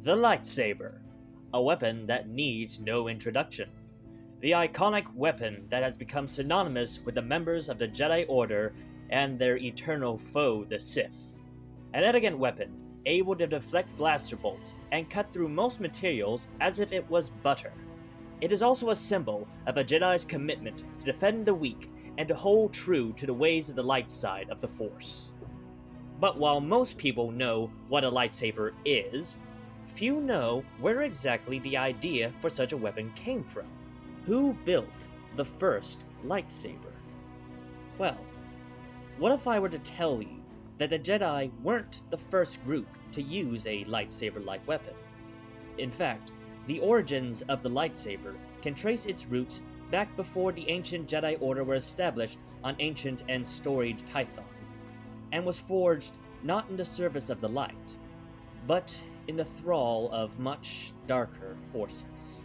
The lightsaber, a weapon that needs no introduction. The iconic weapon that has become synonymous with the members of the Jedi Order and their eternal foe, the Sith. An elegant weapon, able to deflect blaster bolts and cut through most materials as if it was butter. It is also a symbol of a Jedi's commitment to defend the weak and to hold true to the ways of the light side of the Force. But while most people know what a lightsaber is, few know where exactly the idea for such a weapon came from. Who built the first lightsaber? Well, what if I were to tell you that the Jedi weren't the first group to use a lightsaber-like weapon? In fact, the origins of the lightsaber can trace its roots back before the ancient Jedi Order were established on ancient and storied Tython, and was forged not in the service of the light, but in the thrall of much darker forces.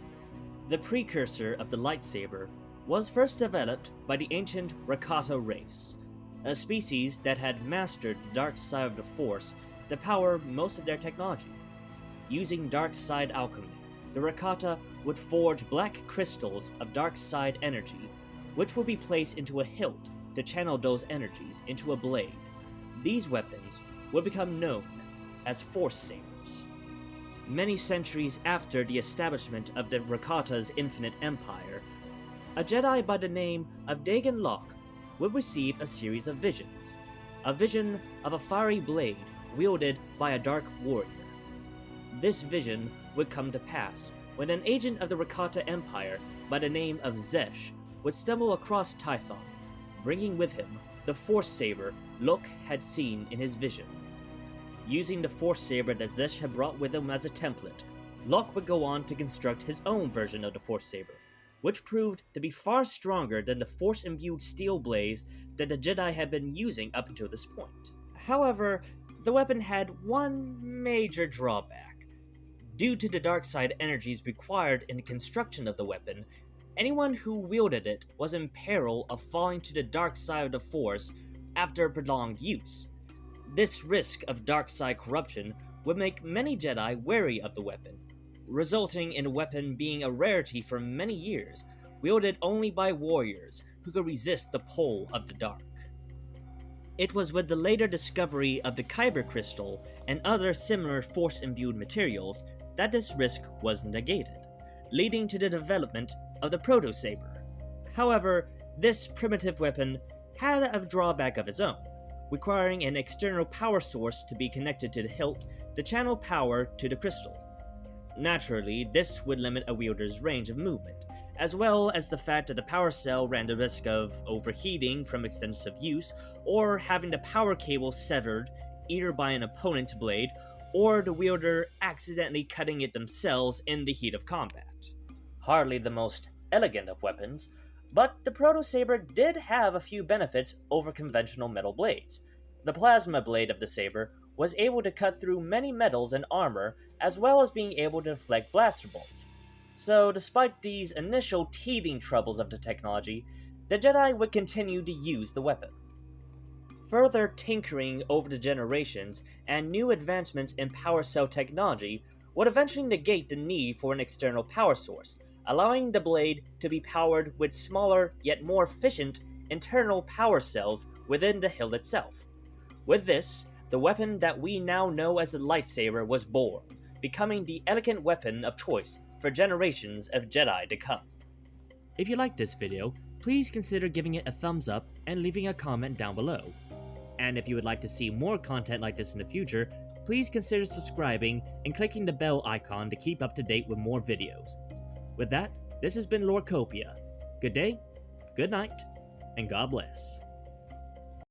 The precursor of the lightsaber was first developed by the ancient Rakata race, a species that had mastered the dark side of the Force to power most of their technology. Using dark side alchemy, the Rakata would forge black crystals of dark side energy, which would be placed into a hilt to channel those energies into a blade. These weapons would become known as Force Sabers. Many centuries after the establishment of the Rakata's Infinite Empire, a Jedi by the name of Dagan Locke would receive a series of visions. A vision of a fiery blade wielded by a dark warrior. This vision would come to pass when an agent of the Rakata Empire by the name of Zesh would stumble across Tython, bringing with him the Force Saber Locke had seen in his vision. Using the Force Saber that Zesh had brought with him as a template, Locke would go on to construct his own version of the Force Saber, which proved to be far stronger than the Force-imbued steel blades that the Jedi had been using up until this point. However, the weapon had one major drawback. Due to the dark side energies required in the construction of the weapon, anyone who wielded it was in peril of falling to the dark side of the Force after prolonged use. This risk of dark side corruption would make many Jedi wary of the weapon, resulting in the weapon being a rarity for many years, wielded only by warriors who could resist the pull of the dark. It was with the later discovery of the Kyber crystal and other similar Force-imbued materials that this risk was negated, leading to the development of the Proto-Saber. However, this primitive weapon had a drawback of its own, requiring an external power source to be connected to the hilt to channel power to the crystal. Naturally, this would limit a wielder's range of movement, as well as the fact that the power cell ran the risk of overheating from extensive use, or having the power cable severed either by an opponent's blade, or the wielder accidentally cutting it themselves in the heat of combat. Hardly the most elegant of weapons, but the Proto-Saber did have a few benefits over conventional metal blades. The plasma blade of the saber was able to cut through many metals and armor, as well as being able to deflect blaster bolts. So despite these initial teething troubles of the technology, the Jedi would continue to use the weapon. Further tinkering over the generations and new advancements in power cell technology would eventually negate the need for an external power source, allowing the blade to be powered with smaller yet more efficient internal power cells within the hilt itself. With this, the weapon that we now know as the lightsaber was born, becoming the elegant weapon of choice for generations of Jedi to come. If you liked this video, please consider giving it a thumbs up and leaving a comment down below. And if you would like to see more content like this in the future, please consider subscribing and clicking the bell icon to keep up to date with more videos. With that, this has been Lord Copia. Good day, good night, and God bless.